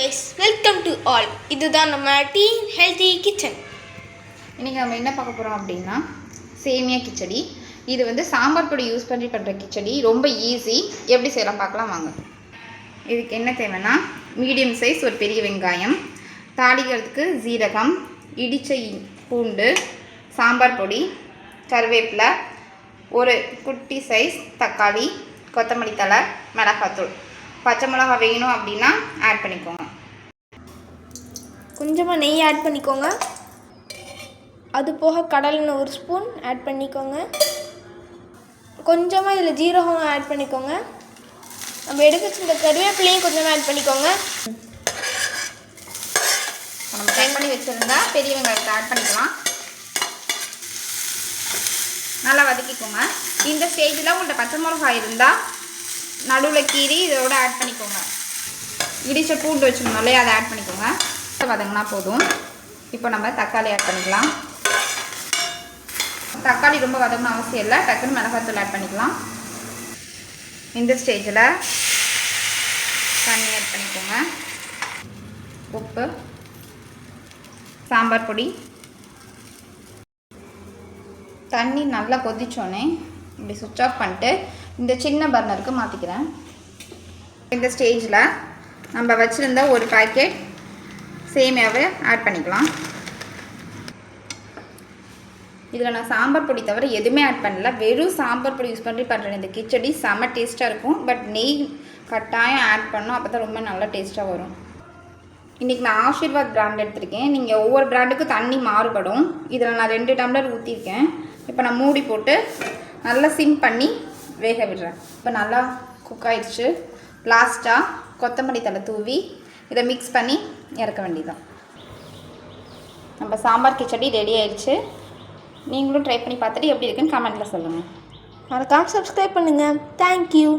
guys, welcome to all. இதுதான் நம்ம tea healthy kitchen. இன்றைக்கி நம்ம என்ன பார்க்க போகிறோம் அப்படின்னா சேமியா கிச்சடி. இது வந்து சாம்பார் பொடி யூஸ் பண்ணி பண்ணுற கிச்சடி. ரொம்ப ஈஸி. எப்படி செய்யலாம் பார்க்கலாம் வாங்க. இதுக்கு என்ன தேவைன்னா மீடியம் சைஸ் ஒரு பெரிய வெங்காயம், தாளிக்கிறதுக்கு ஜீரகம், இடிச்ச பூண்டு, சாம்பார் பொடி, கருவேப்பிலை, ஒரு குட்டி சைஸ் தக்காளி, கொத்தமல்லி தழை, மிளகாத்தூள். பச்சை மிளகா வேணும் அப்படின்னா ஆட் பண்ணிக்கோங்க. கொஞ்சமாக நெய் ஆட் பண்ணிக்கோங்க. அது போக கடலெண்ணெய் ஒரு ஸ்பூன் ஆட் பண்ணிக்கோங்க. கொஞ்சமாக இதில் ஜீரகம் ஆட் பண்ணிக்கோங்க. நம்ம எடுக்க வச்சிருந்த கருவேப்பிலையும் கொஞ்சமாக ஆட் பண்ணிக்கோங்க. நம்ம ஃப்ரை பண்ணி வச்சுருந்தா பெரிய வெங்காயத்தை ஆட் பண்ணிக்கலாம். நல்லா வதக்கிக்கோங்க. இந்த ஸ்டேஜில் உங்கள்கிட்ட பச்சை மிளகாய் இருந்தால் நடுவில் கீரி இதோட ஆட் பண்ணிக்கோங்க. இடிச்ச பூண்டு வச்சுருந்தோம்லே அதை ஆட் பண்ணிக்கோங்க. வதங்கினா போதும். இப்போ நம்ம தக்காளி ஆட் பண்ணிக்கலாம். தக்காளி ரொம்ப வதங்கணும் அவசியம் இல்லை. டக்குன்னு மிளகாத்தூள் ஆட் பண்ணிக்கலாம். இந்த ஸ்டேஜில் தண்ணி ஆட் பண்ணிக்கோங்க. உப்பு, சாம்பார் பொடி. தண்ணி நல்லா கொதிச்சோன்னே இப்படி சுவிட்ச் ஆஃப் பண்ணிட்டு இந்த சின்ன பர்னருக்கு மாற்றிக்கிறேன். இந்த ஸ்டேஜில் நம்ம வச்சுருந்த ஒரு பேக்கெட் சேமியாவை ஆட் பண்ணிக்கலாம். இதில் நான் சாம்பார் பொடி தவிர எதுவுமே ஆட் பண்ணல. வெறும் சாம்பார் பொடி யூஸ் பண்ணி பண்ணுறேன். இந்த கிச்சடி செம்ம டேஸ்ட்டாக இருக்கும். பட் நெய் கட்டாயம் ஆட் பண்ணோம், அப்போ தான் ரொம்ப நல்லா டேஸ்ட்டாக வரும். இன்றைக்கி நான் ஆஷிர்வாத் பிராண்ட் எடுத்திருக்கேன். நீங்கள் ஒவ்வொரு பிராண்டுக்கும் தண்ணி மாறுபடும். இதில் நான் 2 டம்ளர் ஊற்றிருக்கேன். இப்போ நான் மூடி போட்டு நல்லா சிம் பண்ணி வேக விடுறேன். இப்போ நல்லா குக் ஆகிடுச்சு. லாஸ்ட்டாக கொத்தமல்லி தழை தூவி இதை மிக்ஸ் பண்ணி இறக்க வேண்டியதுதான். நம்ம சாம்பார் கிச்சடி ரெடி ஆயிடுச்சு. நீங்களும் ட்ரை பண்ணி பார்த்துட்டு எப்படி இருக்குன்னு கமெண்ட்டில் சொல்லுங்கள். மறக்காம சப்ஸ்கிரைப் பண்ணுங்கள். தேங்க்யூ.